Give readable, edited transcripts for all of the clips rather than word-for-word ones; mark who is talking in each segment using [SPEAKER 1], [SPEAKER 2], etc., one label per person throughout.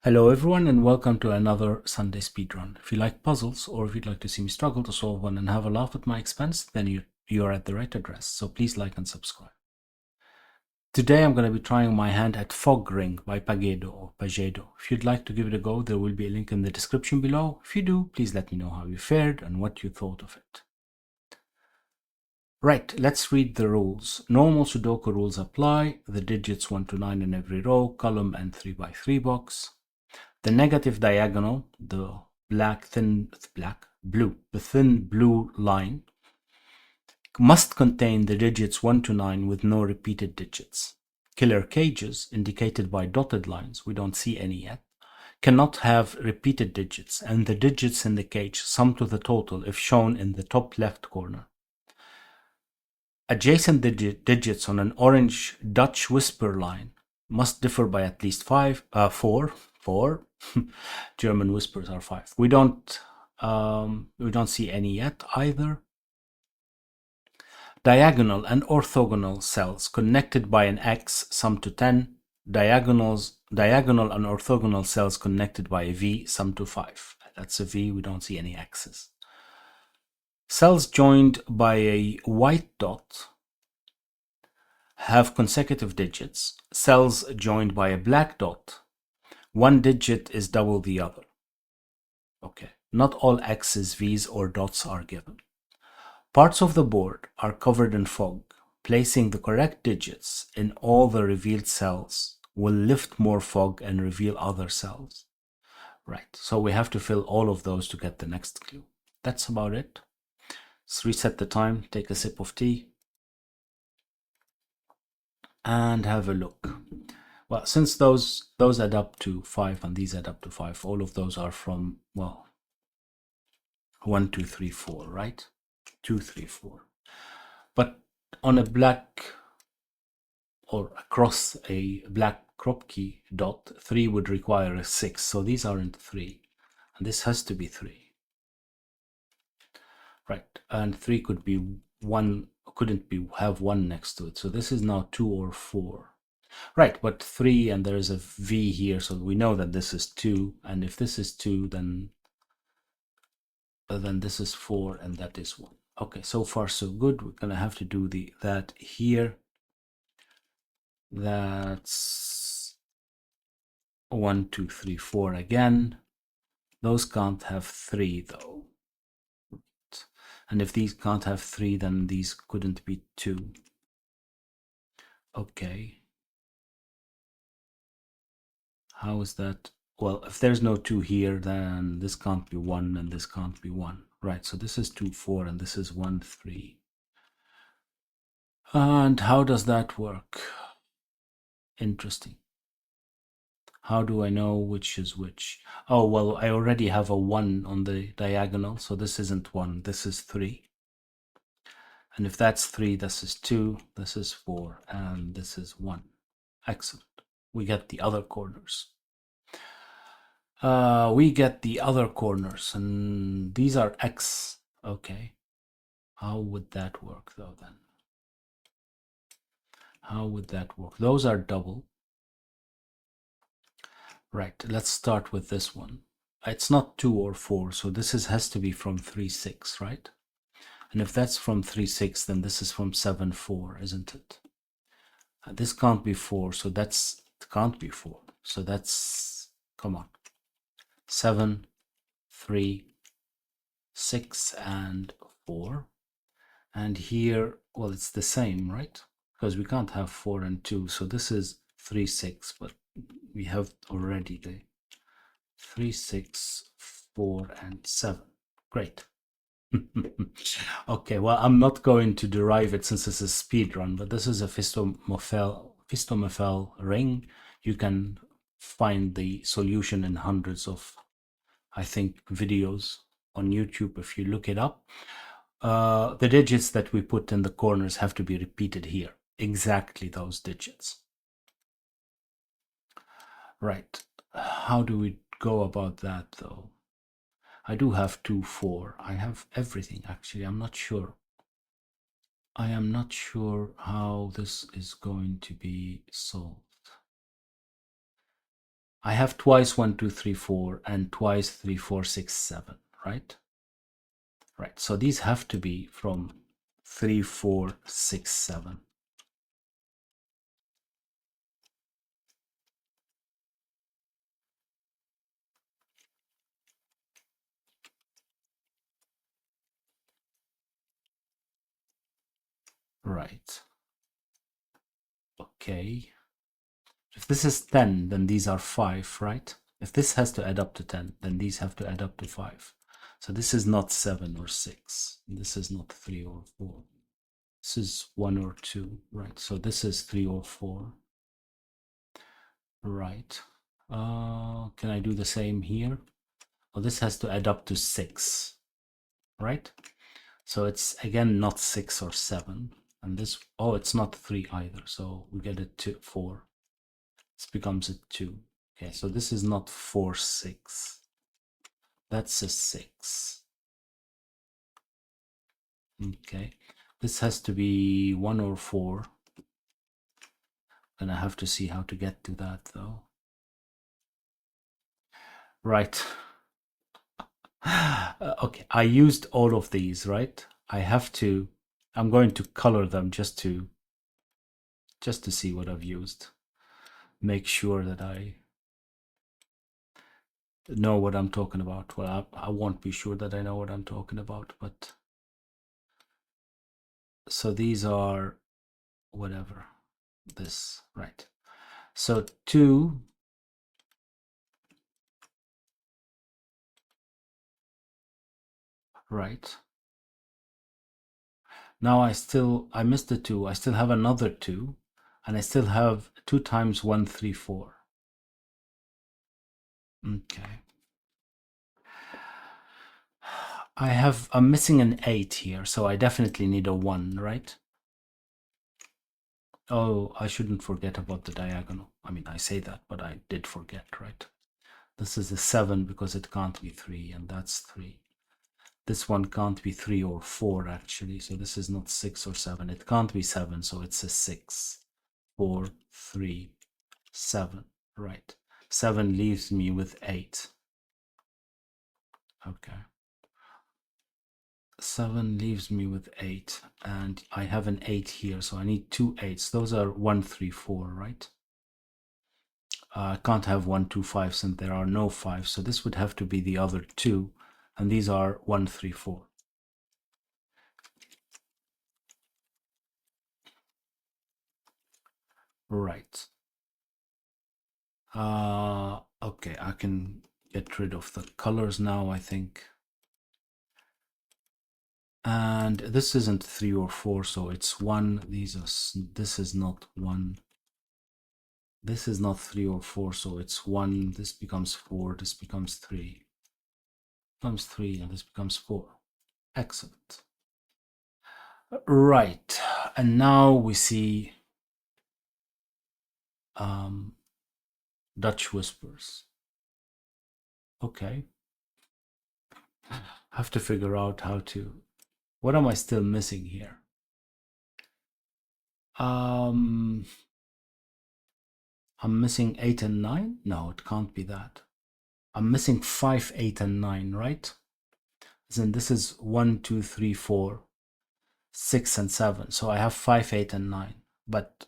[SPEAKER 1] Hello everyone and welcome to another Sunday speedrun. If you like puzzles or if you'd like to see me struggle to solve one and have a laugh at my expense, then you're at the right address, so please like and subscribe. Today I'm going to be trying my hand at Fog Ring by Pagedo or Pagedo. If you'd like to give it a go, there will be a link in the description below. If you do, please let me know how you fared and what you thought of it. Right, let's read the rules. Normal Sudoku rules apply. The digits 1 to 9 in every row, column and 3 by 3 box. The negative diagonal, the thin blue line, must contain the digits 1 to 9 with no repeated digits. Killer cages, indicated by dotted lines, we don't see any yet, cannot have repeated digits, and the digits in the cage sum to the total if shown in the top left corner. Adjacent digits on an orange Dutch whisper line must differ by at least 4. German whispers are 5. We don't see any yet either. Diagonal and orthogonal cells connected by an X sum to 10. Diagonal and orthogonal cells connected by a V sum to 5. That's a V. We don't see any X's. Cells joined by a white dot have consecutive digits. Cells joined by a black dot, one digit is double the other. Okay, not all X's, V's, or dots are given. Parts of the board are covered in fog. Placing the correct digits in all the revealed cells will lift more fog and reveal other cells. Right, so we have to fill all of those to get the next clue. That's about it. Let's reset the time, take a sip of tea, and have a look. Well, since those add up to 5 and these add up to 5, all of those are from, well, 1, 2, 3, 4, right? 2, 3, 4. But on a black or across a black kropki dot, 3 would require a 6. So these aren't 3. And this has to be 3. Right. And 3 could be 1, couldn't be have 1 next to it. So this is now 2 or 4. Right, but 3 and there is a V here, so we know that this is 2. And if this is 2, then this is 4 and that is 1. Okay, so far so good. We're gonna have to do that here. That's 1, 2, 3, 4 again. Those can't have 3 though. And if these can't have 3, then these couldn't be 2. Okay. How is that? Well, if there's no 2 here, then this can't be 1 and this can't be 1. Right, so this is 2, 4 and this is 1, 3. And how does that work? Interesting. How do I know which is which? Oh, well, I already have a 1 on the diagonal, so this isn't 1, this is 3. And if that's 3, this is 2, this is 4, and this is 1. Excellent. We get the other corners. And these are X. Okay. How would that work, though, then? How would that work? Those are double. Right, let's start with this one. It's not 2 or 4, so this has to be from 3, 6, right? And if that's from 3, 6, then this is from 7, 4, isn't it? This can't be 4, so it can't be 4. So that's, come on, 7, 3, 6, and 4. And here, well, it's the same, right? Because we can't have 4 and 2. So this is 3, 6, but we have already the 3, 6, 4, and 7. Great. Okay, well, I'm not going to derive it since this is speedrun, but this is a Fistomefel ring. You can find the solution in hundreds of, I think, videos on YouTube if you look it up. The digits that we put in the corners have to be repeated here. Exactly those digits. Right. How do we go about that, though? I do have 2, 4. I have everything, actually. I'm not sure. I am not sure how this is going to be solved. I have twice 1, 2, 3, 4 and twice 3, 4, 6, 7, right? Right, so these have to be from 3, 4, 6, 7. Right. Okay. If this is 10, then these are 5, right? If this has to add up to 10, then these have to add up to 5. So this is not 7 or 6. This is not 3 or 4. This is 1 or 2, right? So this is 3 or 4. Right. Can I do the same here? Well, this has to add up to 6, right? So it's again not 6 or 7. And this, oh, it's not 3 either. So we get a 2, 4. This becomes a 2. Okay, so this is not 4, 6. That's a 6. Okay, this has to be 1 or 4. And I have to see how to get to that though. Right. Okay, I used all of these, right? I'm going to color them just to see what I've used. Make sure that I know what I'm talking about. Well, I won't be sure that I know what I'm talking about, but so these are whatever this, right? So 2, right? Now I missed the 2. I still have another 2, and I still have 2 times 1, 3, 4. Okay. I'm missing an 8 here, so I definitely need a 1, right? Oh, I shouldn't forget about the diagonal. I mean, I say that, but I did forget, right? This is a 7 because it can't be 3, and that's 3. This one can't be 3 or 4, actually, so this is not 6 or 7. It can't be 7, so it's a 6. 4, 3, 7, right. 7 leaves me with 8. Okay. 7 leaves me with 8, and I have an 8 here, so I need 2 8s. Those are 1, 3, 4, right? I can't have 1, 2, 5 since there are no 5, so this would have to be the other 2, and these are 1, 3, 4. Right. Okay, I can get rid of the colors now, I think. And this isn't 3 or 4, so it's 1. This is not 1. This is not 3 or 4, so it's 1. This becomes 4. This becomes 3. Becomes 3, and this becomes 4. Excellent. Right, and now we see Dutch whispers. Okay. I have to figure out how to. What am I still missing here? I'm missing 8 and 9? No, it can't be that. I'm missing 5, 8, and 9, right? Then this is 1, 2, 3, 4, 6, and 7. So I have 5, 8, and 9. But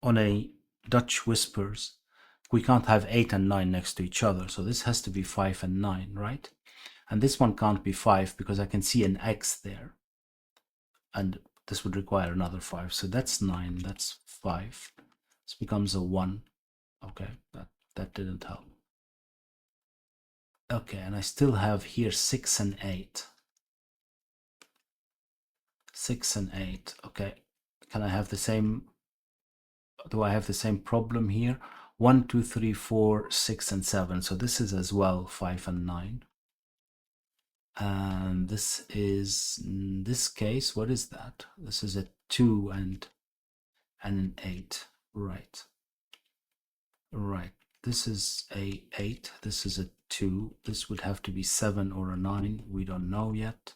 [SPEAKER 1] on a Dutch whispers, we can't have 8 and 9 next to each other. So this has to be 5 and 9, right? And this one can't be 5 because I can see an X there. And this would require another 5. So that's 9, that's 5. This becomes a 1. Okay, that didn't help. Okay, and I still have here 6 and 8. 6 and 8. Okay, can I have the same? Do I have the same problem here? 1, 2, 3, 4, 6, and 7. So this is as well 5 and 9. And this is, in this case, what is that? This is a 2 and an 8. Right. Right. This is a 8. This is a 2. This would have to be 7 or a 9. We don't know yet.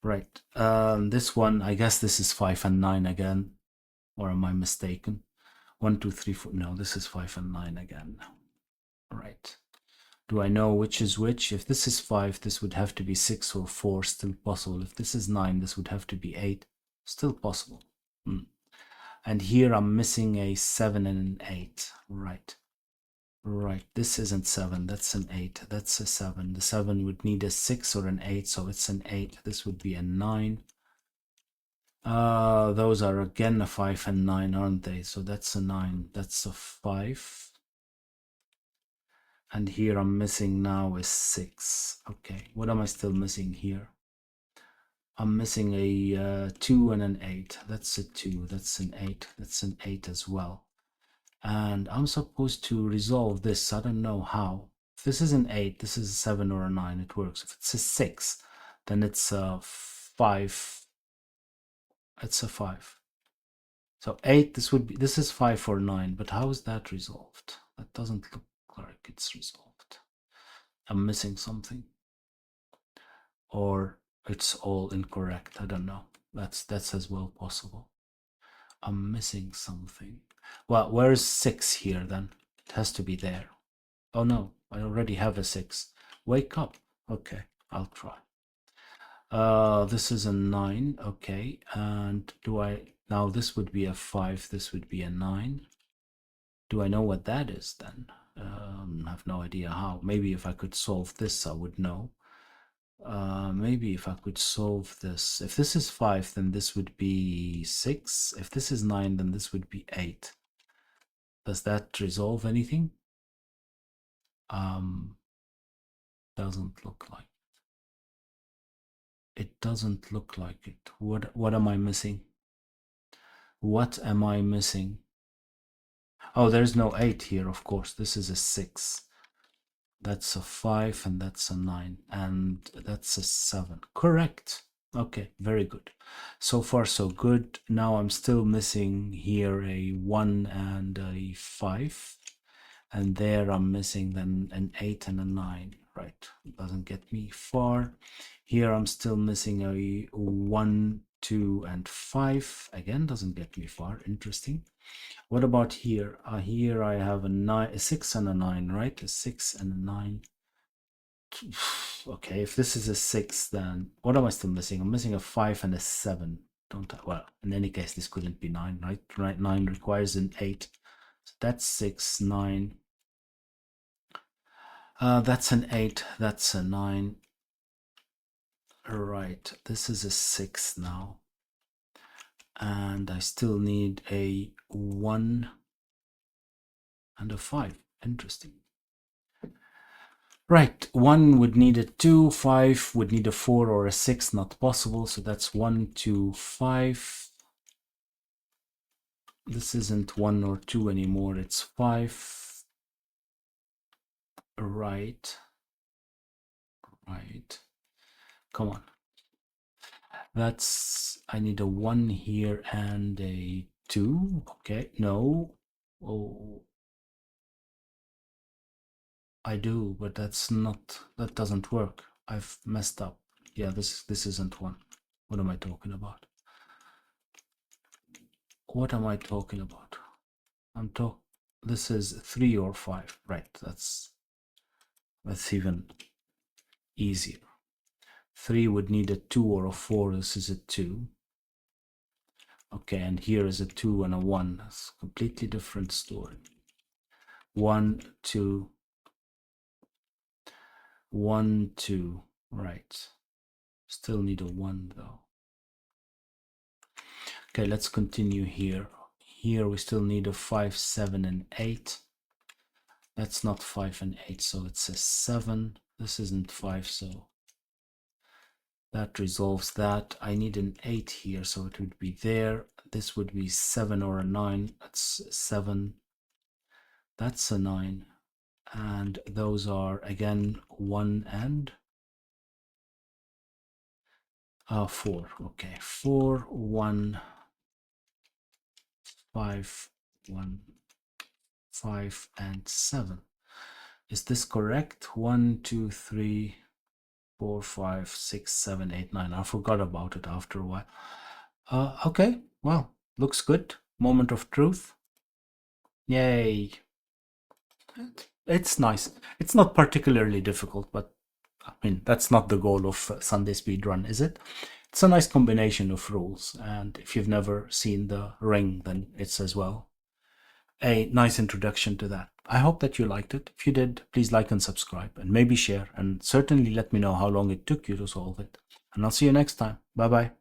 [SPEAKER 1] Right. This one, I guess this is 5 and 9 again. Or am I mistaken? 1, 2, 3, 4. No, this is 5 and 9 again. Right. Do I know which is which? If this is 5, this would have to be 6 or 4, still possible. If this is 9, this would have to be 8, still possible. And here I'm missing a 7 and an 8. Right. Right, this isn't 7, that's an 8, that's a 7. The 7 would need a 6 or an 8, so it's an 8. This would be a 9. Those are again a 5 and 9, aren't they? So that's a 9, that's a 5. And here I'm missing now is 6. Okay, what am I still missing here? I'm missing a 2 and an 8. That's a 2, that's an 8, that's an 8 as well. And I'm supposed to resolve this. I don't know how. If this is an 8, this is a 7 or a 9, it works. If it's a 6, then it's a 5. It's a 5. So 8, this is 5 or 9, but how is that resolved? That doesn't look like it's resolved. I'm missing something. Or it's all incorrect. I don't know. That's as well possible. I'm missing something. Well, where's 6 here then? It has to be there. Oh no, I already have a 6. Wake up. Okay, I'll try. This is a 9. Okay, and now this would be a 5, this would be a 9. Do I know what that is then? I have no idea how. Maybe if I could solve this, I would know. Maybe if I could solve this. If this is 5, then this would be 6. If this is 9, then this would be 8. Does that resolve anything? Doesn't look like it. It doesn't look like it. What am I missing? What am I missing? Oh, there's no 8 here, of course. This is a 6. That's a 5, and that's a 9, and that's a 7. Correct. Okay, very good. So far, so good. Now I'm still missing here a 1 and a 5. And there I'm missing then an 8 and a 9. Right, doesn't get me far. Here I'm still missing a 1, 2, and 5. Again, doesn't get me far. Interesting. What about here? Here I have a 6 and a 9, right? A 6 and a 9. Okay, if this is a 6, then what am I still missing? I'm missing a 5 and a 7. Don't I? Well, in any case, this couldn't be 9, right? Right, 9 requires an 8. So that's 6, 9. That's an 8, that's a 9. Right, this is a 6 now. And I still need a 1 and a 5. Interesting. Right, 1 would need a 2, 5 would need a 4 or a 6, not possible. So that's 1, 2, 5. This isn't 1 or 2 anymore, it's 5. Right. Right. Come on. I need a 1 here and a 2. Okay, no. Oh, I do, but that doesn't work. I've messed up. Yeah, this isn't 1. What am I talking about? What am I talking about? This is 3 or 5. Right, that's even easier. 3 would need a 2 or a 4. This is a 2. Okay, and here is a 2 and a 1. That's a completely different story. 1, 2, 1, 2. Right. Still need a 1 though. Okay, let's continue here. Here we still need a 5, 7, and 8. That's not 5 and 8, so it's a 7. This isn't 5, so that resolves that. I need an 8 here, so it would be there. This would be 7 or a 9. That's 7. That's a 9. And those are, again, 1 and 4. Okay, 4, 1, 5, 1, 5, and 7. Is this correct? 1, 2, 3, 4, 5, 6, 7, 8, 9. I forgot about it after a while. Okay, well, looks good. Moment of truth. Yay. it's nice. It's not particularly difficult, but I mean, that's not the goal of Sunday Speedrun, is it? It's a nice combination of rules, and if you've never seen the ring, then it's as well a nice introduction to that. I hope that you liked it. If you did, please like and subscribe, and maybe share, and certainly let me know how long it took you to solve it. And I'll see you next time. Bye bye.